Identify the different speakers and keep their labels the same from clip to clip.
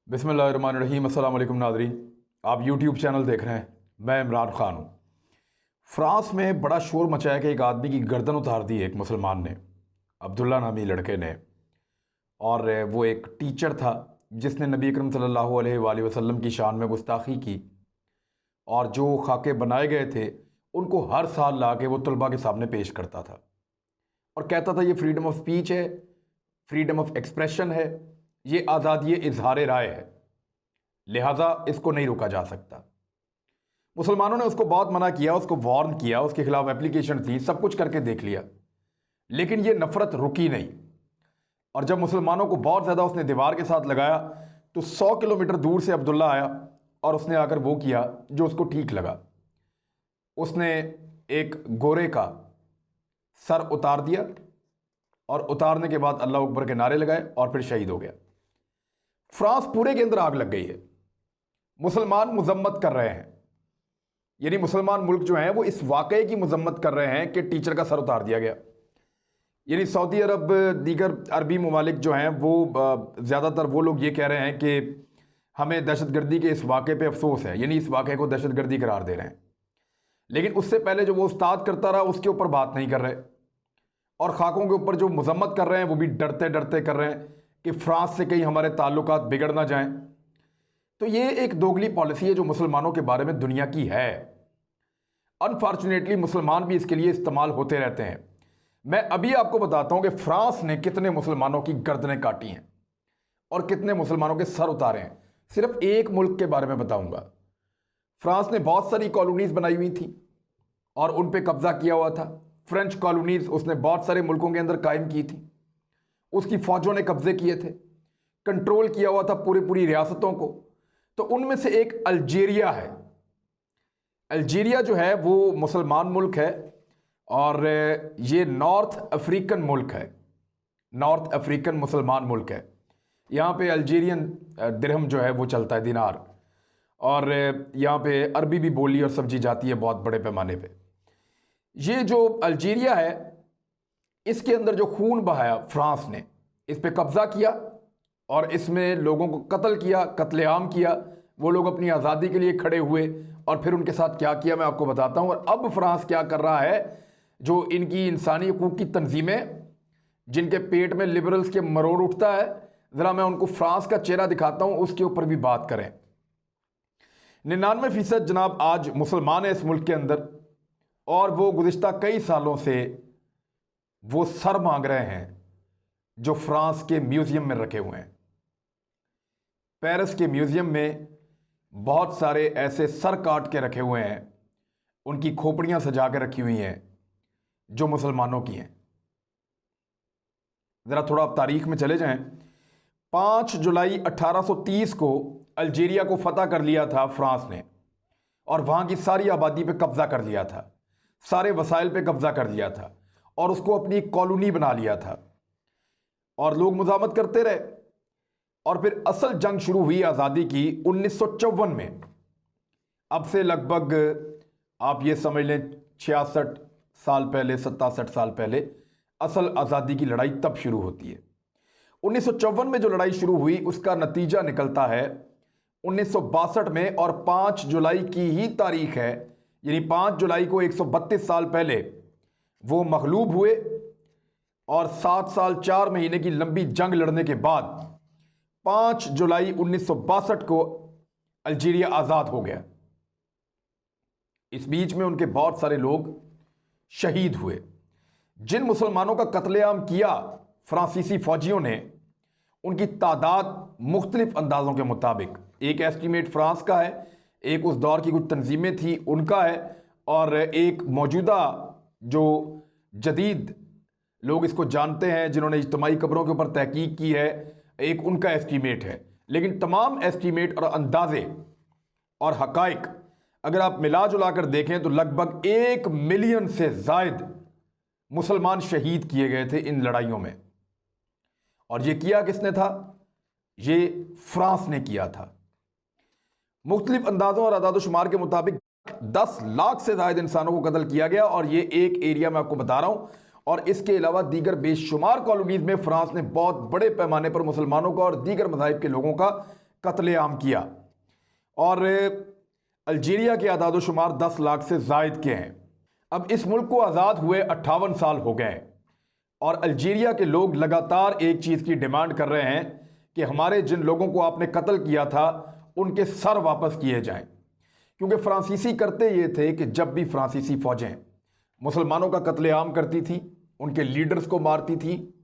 Speaker 1: बिस्मिल्लाहिर्रहमानिर्रहीम। अस्सलाम वालेकुम नाज़रीन, आप यूट्यूब चैनल देख रहे हैं। मैं इमरान ख़ान हूँ। फ़्रांस में बड़ा शोर मचाया कि एक आदमी की गर्दन उतार दी एक मुसलमान ने, अब्दुल्ला नामी लड़के ने। और वो एक टीचर था जिसने नबी अकरम सल्लल्लाहु अलैहि वसल्लम की शान में गुस्ताखी की, और जो खाके बनाए गए थे उनको हर साल ला के वो तलबा के सामने पेश करता था और कहता था ये फ्रीडम ऑफ स्पीच है, फ्रीडम ऑफ एक्सप्रेशन है, ये आज़ादी इजहार राय है, लिहाजा इसको नहीं रोका जा सकता। मुसलमानों ने उसको बहुत मना किया, उसको वार्न किया, उसके खिलाफ एप्लीकेशन थी, सब कुछ करके देख लिया, लेकिन ये नफरत रुकी नहीं। और जब मुसलमानों को बहुत ज़्यादा उसने दीवार के साथ लगाया तो 100 किलोमीटर दूर से अब्दुल्ला आया और उसने आकर वो किया जो उसको ठीक लगा। उसने एक गोरे का सर उतार दिया और उतारने के बाद अल्लाह अकबर के नारे लगाए और फिर शहीद हो गया। फ्रांस पूरे के अंदर आग लग गई है। मुसलमान मजम्मत कर रहे हैं, यानी मुसलमान मुल्क जो हैं वो इस वाकये की मजम्मत कर रहे हैं कि टीचर का सर उतार दिया गया। यानी सऊदी अरब, दीगर अरबी ममालिक जो हैं वो ज़्यादातर वो लोग ये कह रहे हैं कि हमें दहशतगर्दी के इस वाक़े पे अफसोस है, यानी इस वाक़े को दहशतगर्दी करार दे रहे हैं। लेकिन उससे पहले जो वो उस्ताद करता रहा उसके ऊपर बात नहीं कर रहे, और खाकों के ऊपर जो मजम्मत कर रहे हैं वो भी डरते डरते कर रहे हैं कि फ्रांस से कहीं हमारे ताल्लुकात बिगड़ ना जाएं। तो ये एक दोगली पॉलिसी है जो मुसलमानों के बारे में दुनिया की है। अनफॉर्चुनेटली मुसलमान भी इसके लिए इस्तेमाल होते रहते हैं। मैं अभी आपको बताता हूं कि फ्रांस ने कितने मुसलमानों की गर्दनें काटी हैं और कितने मुसलमानों के सर उतारे हैं। सिर्फ एक मुल्क के बारे में बताऊंगा। फ्रांस ने बहुत सारी कॉलोनीज बनाई हुई थी और उन पे कब्जा किया हुआ था। फ्रेंच कॉलोनीज उसने बहुत सारे मुल्कों के अंदर कायम की थी, उसकी फौजों ने कब्जे किए थे, कंट्रोल किया हुआ था पूरी रियासतों को। तो उनमें से एक अल्जीरिया है। अल्जीरिया जो है वो मुसलमान मुल्क है और ये नॉर्थ अफ्रीकन मुल्क है, नॉर्थ अफ्रीकन मुसलमान मुल्क है। यहाँ पे अल्जीरियन दिरहम जो है वो चलता है, दिनार, और यहाँ पे अरबी भी बोली और समझी जाती है बहुत बड़े पैमाने पे। ये जो अल्जीरिया है इसके अंदर जो खून बहाया फ्रांस ने, इस पे कब्जा किया और इसमें लोगों को कत्ल किया, कत्लेआम किया। वो लोग अपनी आज़ादी के लिए खड़े हुए और फिर उनके साथ क्या किया मैं आपको बताता हूँ। और अब फ्रांस क्या कर रहा है, जो इनकी इंसानी हकूक़ की तंजीमें जिनके पेट में लिबरल्स के मरोड़ उठता है, ज़रा मैं उनको फ्रांस का चेहरा दिखाता हूँ, उसके ऊपर भी बात करें। 99% जनाब आज मुसलमान है इस मुल्क के अंदर, और वो गुज़िश्ता कई सालों से वो सर मांग रहे हैं जो फ्रांस के म्यूज़ियम में रखे हुए हैं। पेरिस के म्यूज़ियम में बहुत सारे ऐसे सर काट के रखे हुए हैं, उनकी खोपड़ियां सजा के रखी हुई हैं जो मुसलमानों की हैं। ज़रा थोड़ा आप तारीख में चले जाएं। 5 जुलाई 1830 को अल्जीरिया को फतह कर लिया था फ्रांस ने, और वहाँ की सारी आबादी पे कब्ज़ा कर लिया था, सारे वसाइल पे कब्ज़ा कर लिया था और उसको अपनी कॉलोनी बना लिया था, और लोग मुज़ाहमत करते रहे। और फिर असल जंग शुरू हुई आज़ादी की 1954 में। अब से लगभग आप ये समझ लें 66 साल पहले, 67 साल पहले असल आज़ादी की लड़ाई तब शुरू होती है। 1954 में जो लड़ाई शुरू हुई उसका नतीजा निकलता है 1962 में, और 5 जुलाई की ही तारीख है, यानी 5 जुलाई को 132 साल पहले वो मगलूब हुए, और 7 साल 4 महीने की लंबी जंग लड़ने के बाद 5 जुलाई 1962 को अल्जीरिया आज़ाद हो गया। इस बीच में उनके बहुत सारे लोग शहीद हुए। जिन मुसलमानों का कत्लेआम किया फ्रांसीसी फौजियों ने, उनकी तादाद मुख्तलिफ अंदाज़ों के मुताबिक, एक एस्टीमेट फ्रांस का है, एक उस दौर की कुछ तंजीमें थी उनका है, और एक मौजूदा जो जदीद लोग इसको जानते हैं जिन्होंने इज्तिमाई कब्रों के ऊपर तहकीक की है, एक उनका एस्टीमेट है। लेकिन तमाम एस्टीमेट और अंदाजे और हकाइक अगर आप मिला जुला कर देखें तो लगभग 1 मिलियन से ज़ायद मुसलमान शहीद किए गए थे इन लड़ाइयों में। और ये किया किसने था? ये फ्रांस ने किया था। मुख्तलिफ अंदाजों और अदाद-ओ-शुमार के मुताबिक 10 लाख से ज़ायद इंसानों को कत्ल किया गया, और ये एक एरिया मैं आपको बता रहा हूँ। और इसके अलावा दीगर बेशुमार कॉलोनीज में फ्रांस ने बहुत बड़े पैमाने पर मुसलमानों का और दीगर मज़ाहिब के लोगों का कत्लेआम किया। और अल्जीरिया के आदादोशुमार 10 लाख से ज़ायद के हैं। अब इस मुल्क को आज़ाद हुए 58 साल हो गए और अल्जीरिया के लोग लगातार एक चीज़ की डिमांड कर रहे हैं कि हमारे जिन लोगों को आपने कत्ल किया था उनके सर वापस किए जाएं। क्योंकि फ्रांसीसी करते ये थे कि जब भी फ्रांसीसी फ़ौजें मुसलमानों का कत्लेआम करती थी, उनके लीडर्स को मारती थी,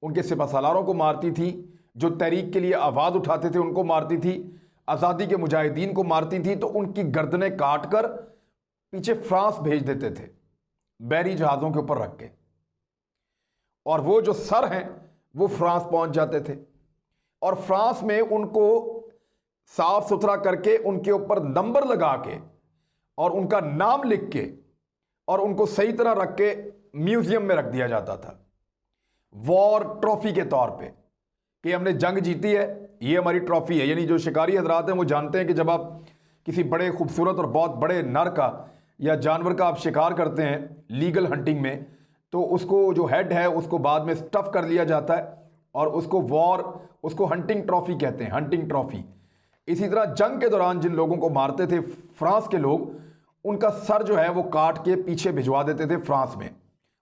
Speaker 1: उनके सिपहसालारों को मारती थी, जो तहरीक के लिए आवाज़ उठाते थे उनको मारती थी, आज़ादी के मुजाहिदीन को मारती थी, तो उनकी गर्दनें काट कर पीछे फ्रांस भेज देते थे बहरी जहाज़ों के ऊपर रख के। और वो जो सर हैं वो फ्रांस पहुंच जाते थे और फ्रांस में उनको साफ सुथरा करके उनके ऊपर नंबर लगा के और उनका नाम लिख के और उनको सही तरह रख के म्यूजियम में रख दिया जाता था, वॉर ट्रॉफी के तौर पे कि हमने जंग जीती है, ये हमारी ट्रॉफी है। यानी जो शिकारी हजरात हैं वो जानते हैं कि जब आप किसी बड़े खूबसूरत और बहुत बड़े नर का या जानवर का आप शिकार करते हैं लीगल हंटिंग में, तो उसको जो हेड है उसको बाद में स्टफ कर लिया जाता है और उसको हंटिंग ट्रॉफी कहते हैं, हंटिंग ट्रॉफी। इसी तरह जंग के दौरान जिन लोगों को मारते थे फ्रांस के लोग, उनका सर जो है वो काट के पीछे भिजवा देते थे फ्रांस में।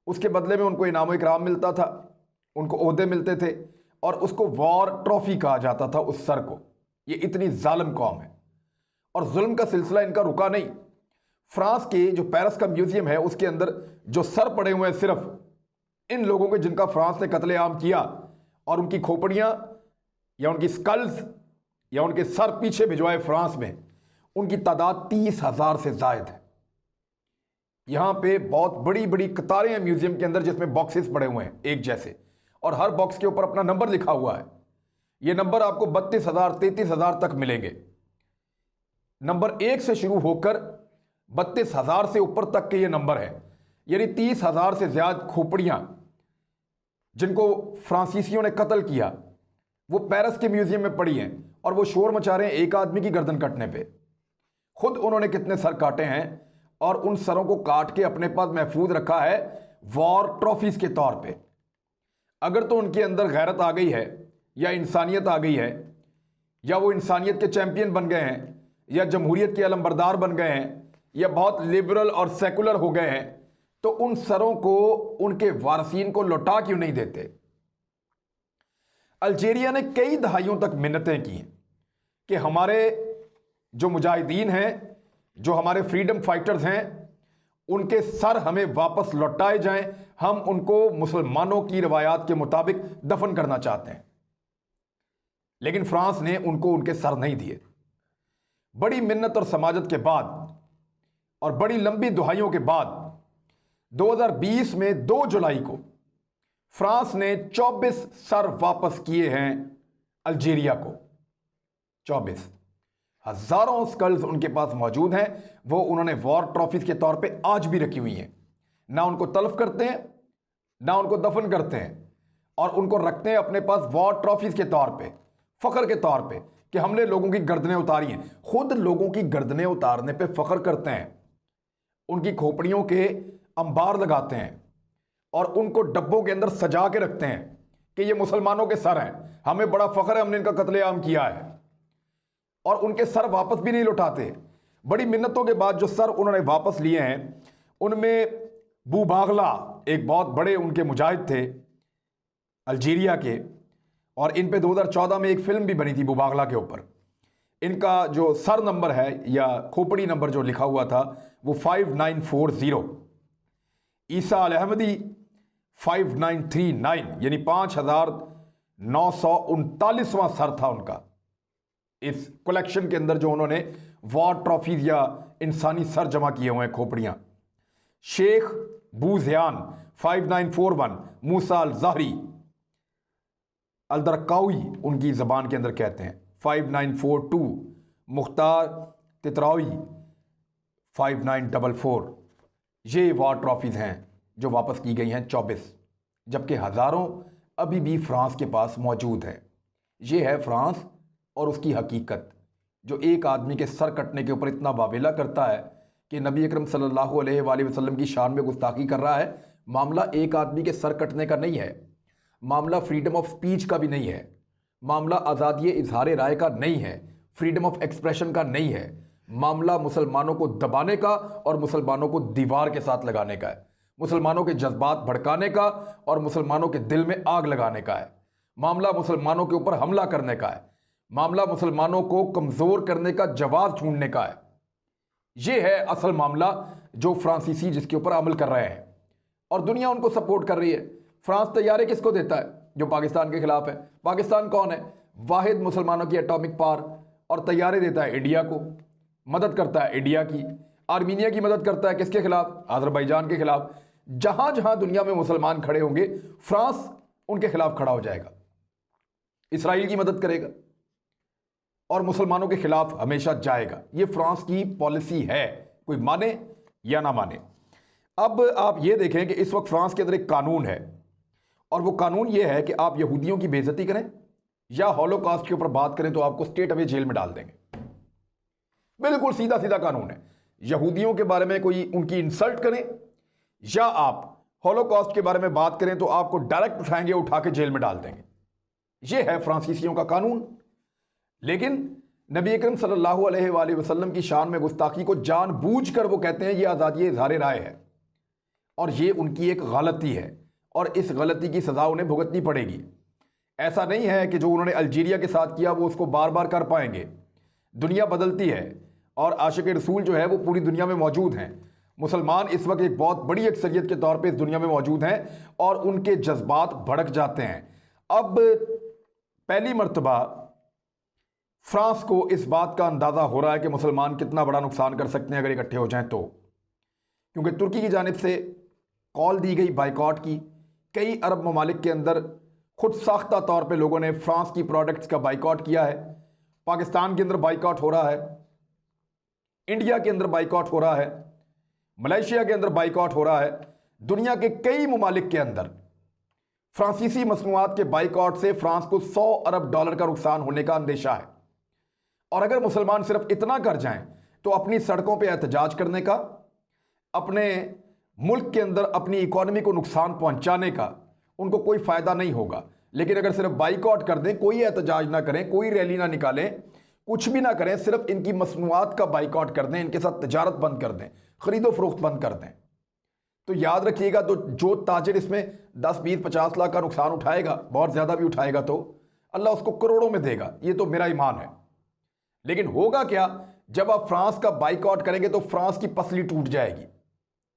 Speaker 1: उसके बदले में उनको इनाम इकराम मिलता था, उनको ओहदे मिलते थे और उसको वॉर ट्रॉफी कहा जाता था उस सर को। ये इतनी जालिम कौम है और जुल्म का सिलसिला इनका रुका नहीं। फ्रांस के जो पेरिस का म्यूजियम है उसके अंदर जो सर पड़े हुए हैं सिर्फ इन लोगों के जिनका फ्रांस ने कत्लेआम किया, और उनकी खोपड़ियां या उनकी स्कल्स या उनके सर पीछे भिजवाए फ्रांस में, उनकी तादाद 30,000 से जायद है। यहां पे बहुत बड़ी बड़ी कतारें हैं म्यूजियम के अंदर जिसमें बॉक्सेस पड़े हुए हैं एक जैसे, और हर बॉक्स के ऊपर अपना नंबर लिखा हुआ है। ये नंबर आपको 32,000 33,000 तक मिलेंगे। नंबर 1 से शुरू होकर 32,000 से ऊपर तक के ये नंबर है। यानी 30,000 से ज्यादा खोपड़ियां जिनको फ्रांसीसियों ने कत्ल किया वो पेरिस के म्यूजियम में पड़ी हैं और वो शोर मचा रहे हैं एक आदमी की गर्दन कटने पे। खुद उन्होंने कितने सर काटे हैं और उन सरों को काट के अपने पास महफूज रखा है वॉर ट्रॉफीज के तौर पे। अगर तो उनके अंदर गैरत आ गई है या इंसानियत आ गई है या वो इंसानियत के चैंपियन बन गए हैं या जमहूरियत के अलमबरदार बन गए हैं या बहुत लिबरल और सेकुलर हो गए हैं, तो उन सरों को उनके वारसीन को लौटा क्यों नहीं देते। अल्जीरिया ने कई दहाइयों तक मिन्नतें की कि हमारे जो मुजाहिदीन हैं, जो हमारे फ्रीडम फाइटर्स हैं, उनके सर हमें वापस लौटाए जाएं। हम उनको मुसलमानों की रवायात के मुताबिक दफन करना चाहते हैं। लेकिन फ्रांस ने उनको उनके सर नहीं दिए। बड़ी मिन्नत और समाजत के बाद और बड़ी लंबी दुहाइयों के बाद 2020 में 2 जुलाई को फ्रांस ने 24 सर वापस किए हैं अल्जीरिया को। 24 हजारों स्कल्स उनके पास मौजूद हैं। वो उन्होंने वॉर ट्रॉफीज के तौर पे आज भी रखी हुई हैं। ना उनको तल्फ करते हैं ना उनको दफन करते हैं, और उनको रखते हैं अपने पास वॉर ट्रॉफीज के तौर पे, फख्र के तौर पे कि हमने लोगों की गर्दनें उतारी हैं। खुद लोगों की गर्दनें उतारने पे फख्र करते हैं, उनकी खोपड़ियों के अंबार लगाते हैं और उनको डब्बों के अंदर सजा के रखते हैं कि ये मुसलमानों के सर हैं, हमें बड़ा फख्र है, हमने इनका कत्लेआम किया है। और उनके सर वापस भी नहीं लौटाते। बड़ी मिन्नतों के बाद जो सर उन्होंने वापस लिए हैं, उनमें बूबागला एक बहुत बड़े उनके मुजाहिद थे अल्जीरिया के, और इन पे 2014 में एक फिल्म भी बनी थी बूबागला के ऊपर। इनका जो सर नंबर है या खोपड़ी नंबर जो लिखा हुआ था वो 5940। ईसा अल अहमदी 5939, यानी 5,939वां सर था उनका इस कलेक्शन के अंदर जो उन्होंने वॉर ट्रॉफीज या इंसानी सर जमा किए हुए हैं खोपड़ियां। शेख बूज़यान 5941, मूसा अल ज़हरी अल-दरकावी उनकी ज़बान के अंदर कहते हैं 5942, मुख्तार तितरावी 5944। ये वॉर ट्रॉफीज़ हैं जो वापस की गई हैं 24, जबकि हज़ारों अभी भी फ्रांस के पास मौजूद है। ये है फ्रांस और उसकी हकीकत, जो एक आदमी के सर कटने के ऊपर इतना वावेला करता है कि नबी अकरम सल्लल्लाहु अलैहि वसल्लम की शान में गुस्ताखी कर रहा है। मामला एक आदमी के सर कटने का नहीं है, मामला फ्रीडम ऑफ स्पीच का भी नहीं है, मामला आज़ादी इजहार राय का नहीं है, फ्रीडम ऑफ एक्सप्रेशन का नहीं है। मामला मुसलमानों को दबाने का और मुसलमानों को दीवार के साथ लगाने का है, मुसलमानों के जज्बात भड़काने का और मुसलमानों के दिल में आग लगाने का है। मामला मुसलमानों के ऊपर हमला करने का है, मामला मुसलमानों को कमज़ोर करने का जवाब ढूंढने का है। यह है असल मामला जो फ्रांसीसी जिसके ऊपर अमल कर रहे हैं और दुनिया उनको सपोर्ट कर रही है। फ्रांस तैयारी किसको देता है? जो पाकिस्तान के खिलाफ है। पाकिस्तान कौन है? वाहिद मुसलमानों की एटॉमिक पावर, और तैयारी देता है इंडिया को, मदद करता है इंडिया की। आर्मीनिया की मदद करता है किसके खिलाफ? अजरबैजान के खिलाफ। जहां जहां दुनिया में मुसलमान खड़े होंगे फ्रांस उनके खिलाफ खड़ा हो जाएगा, इसराइल की मदद करेगा और मुसलमानों के खिलाफ हमेशा जाएगा। यह फ्रांस की पॉलिसी है, कोई माने या ना माने। अब आप ये देखें कि इस वक्त फ्रांस के अंदर एक कानून है और वो कानून ये है कि आप यहूदियों की बेइज्जती करें या हॉलोकॉस्ट के ऊपर बात करें तो आपको स्टेट अवे जेल में डाल देंगे। बिल्कुल सीधा सीधा कानून है। यहूदियों के बारे में कोई उनकी इंसल्ट करें या आप हॉलोकॉस्ट के बारे में बात करें तो आपको डायरेक्ट उठाएंगे, उठा के जेल में डाल देंगे। यह है फ्रांसीसियों का कानून। लेकिन नबी अकरम सल्लल्लाहु अलैहि वसल्लम की शान में गुस्ताखी को जानबूझकर वो कहते हैं यह आज़ादी इज़हार राय है और ये उनकी एक गलती है और इस गलती की सज़ा उन्हें भुगतनी पड़ेगी। ऐसा नहीं है कि जो उन्होंने अल्जीरिया के साथ किया वो उसको बार बार कर पाएंगे। दुनिया बदलती है और आशिक रसूल जो है वो पूरी दुनिया में मौजूद हैं। मुसलमान इस वक्त एक बहुत बड़ी अक्सरियत के तौर पे इस दुनिया में मौजूद हैं और उनके जज्बात भड़क जाते हैं। अब पहली मर्तबा फ्रांस को इस बात का अंदाज़ा हो रहा है कि मुसलमान कितना बड़ा नुकसान कर सकते हैं अगर इकट्ठे हो जाएं तो, क्योंकि तुर्की की जानिब से कॉल दी गई बाइकॉट की। कई अरब ममालिक के अंदर खुद साख्ता तौर पे लोगों ने फ्रांस की प्रोडक्ट्स का बाइकॉट किया है। पाकिस्तान के अंदर बाइकॉट हो रहा है, इंडिया के अंदर बाइकॉट हो रहा है, मलेशिया के अंदर बाइकॉट हो रहा है। दुनिया के कई ममालिक के अंदर फ्रांसीसी मसनूआत के बाइकॉट से फ्रांस को $100 अरब का नुकसान होने का अंदेशा है। और अगर मुसलमान सिर्फ इतना कर जाएं तो अपनी सड़कों पर एहतजाज करने का, अपने मुल्क के अंदर अपनी इकॉनमी को नुकसान पहुंचाने का उनको कोई फ़ायदा नहीं होगा। लेकिन अगर सिर्फ बाइकआउट कर दें, कोई एहतजाज ना करें, कोई रैली ना निकालें, कुछ भी ना करें, सिर्फ इनकी मसनूआत का बाइकआउट कर दें, इनके साथ तजारत बंद कर दें, खरीदो फरोख्त बंद कर दें, तो याद रखिएगा तो जो ताजिर इसमें 10, 20, 50 लाख का नुकसान उठाएगा, बहुत ज़्यादा भी उठाएगा तो अल्लाह उसको करोड़ों में देगा। ये तो मेरा ईमान है। लेकिन होगा क्या? जब आप फ्रांस का बाइकआउट करेंगे तो फ्रांस की पसली टूट जाएगी,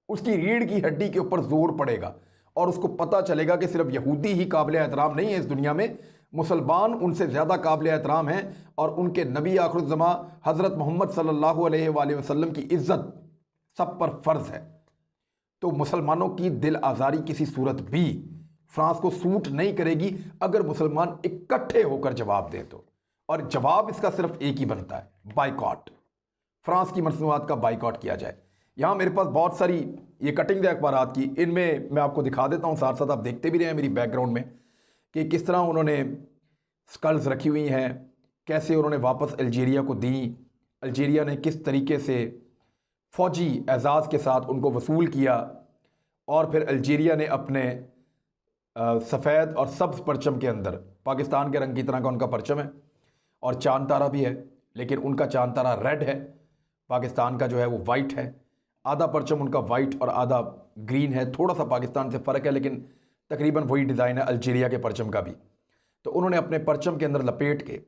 Speaker 1: उसकी रीढ़ की हड्डी के ऊपर जोर पड़ेगा और उसको पता चलेगा कि सिर्फ यहूदी ही काबिल एहतराम नहीं है इस दुनिया में, मुसलमान उनसे ज़्यादा काबिल एहतराम हैं और उनके नबी आखिरुज़्ज़मा हज़रत मोहम्मद सल्लल्लाहु अलैहि वसल्लम की इज़्ज़त सब पर फ़र्ज़ है। तो मुसलमानों की दिल आज़ारी किसी सूरत भी फ्रांस को सूट नहीं करेगी अगर मुसलमान इकट्ठे होकर जवाब दें तो। और जवाब इसका सिर्फ एक ही बनता है, बाइकॉट। फ्रांस की मसनूआत का बाइकॉट किया जाए। यहाँ मेरे पास बहुत सारी ये कटिंग है अखबारात की, इनमें मैं आपको दिखा देता हूँ, साथ साथ आप देखते भी रहे हैं मेरी बैकग्राउंड में कि किस तरह उन्होंने स्कल्स रखी हुई हैं, कैसे उन्होंने वापस अल्जीरिया को दी, अल्जीरिया ने किस तरीके से फ़ौजी एजाज़ के साथ उनको वसूल किया और फिर अल्जीरिया ने अपने सफ़ेद और सब्ज़ परचम के अंदर, पाकिस्तान के रंग की तरह का उनका परचम है और चांद तारा भी है, लेकिन उनका चांद तारा रेड है, पाकिस्तान का जो है वो वाइट है। आधा परचम उनका वाइट और आधा ग्रीन है, थोड़ा सा पाकिस्तान से फ़र्क है लेकिन तकरीबन वही डिज़ाइन है अल्जीरिया के परचम का भी। तो उन्होंने अपने परचम के अंदर लपेट के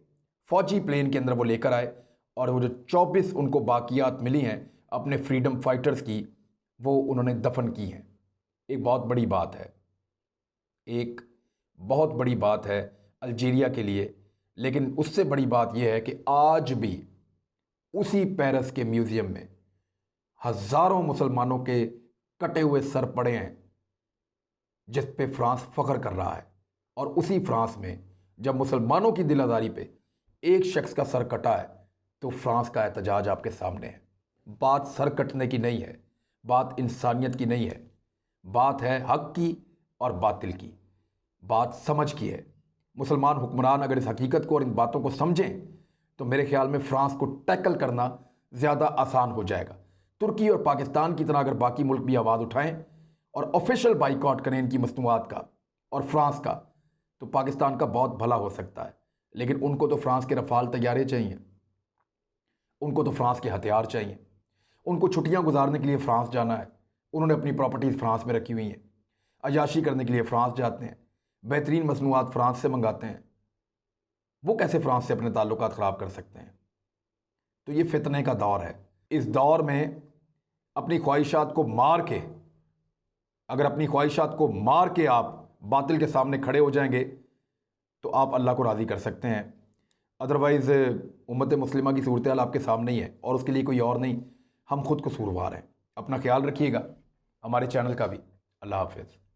Speaker 1: फ़ौजी प्लेन के अंदर वो लेकर आए और वो जो 24 उनको बाकियात मिली हैं अपने फ्रीडम फाइटर्स की, वो उन्होंने दफन की हैं। एक बहुत बड़ी बात है, एक बहुत बड़ी बात है अल्जीरिया के लिए। लेकिन उससे बड़ी बात यह है कि आज भी उसी पेरिस के म्यूज़ियम में हज़ारों मुसलमानों के कटे हुए सर पड़े हैं जिस पे फ्रांस फ़ख्र कर रहा है। और उसी फ्रांस में जब मुसलमानों की दिल आज़ारी पे एक शख्स का सर कटा है तो फ्रांस का एहतजाज आपके सामने है। बात सर कटने की नहीं है, बात इंसानियत की नहीं है, बात है हक की और बातिल की, बात समझ की है। मुसलमान हुक्मरान अगर इस हकीकत को और इन बातों को समझें तो मेरे ख्याल में फ्रांस को टैकल करना ज़्यादा आसान हो जाएगा। तुर्की और पाकिस्तान की तरह अगर बाकी मुल्क भी आवाज़ उठाएं और ऑफिशियल बाइकआउट करें इनकी मसनूआत का और फ्रांस का, तो पाकिस्तान का बहुत भला हो सकता है। लेकिन उनको तो फ्रांस के रफ़ाल तैयारे चाहिए, उनको तो फ्रांस के हथियार चाहिए, उनको छुट्टियां गुजारने के लिए फ्रांस जाना है, उन्होंने अपनी प्रॉपर्टीज़ फ्रांस में रखी हुई हैं, अयाशी करने के लिए फ्रांस जाते हैं, बेहतरीन मसनूआत फ्रांस से मंगाते हैं। वो कैसे फ्रांस से अपने ताल्लुकात ख़राब कर सकते हैं? तो ये फितने का दौर है। इस दौर में अपनी ख्वाहिशात को मार के, अगर अपनी ख्वाहिशात को मार के आप बातिल के सामने खड़े हो जाएंगे तो आप अल्लाह को राज़ी कर सकते हैं। अदरवाइज़ उम्मत मुस्लिमा की सूरत हाल आपके सामने ही है और उसके लिए कोई और नहीं, हम खुद कसूरवार हैं। अपना ख्याल रखिएगा, हमारे चैनल का भी। अल्लाह हाफ़िज़।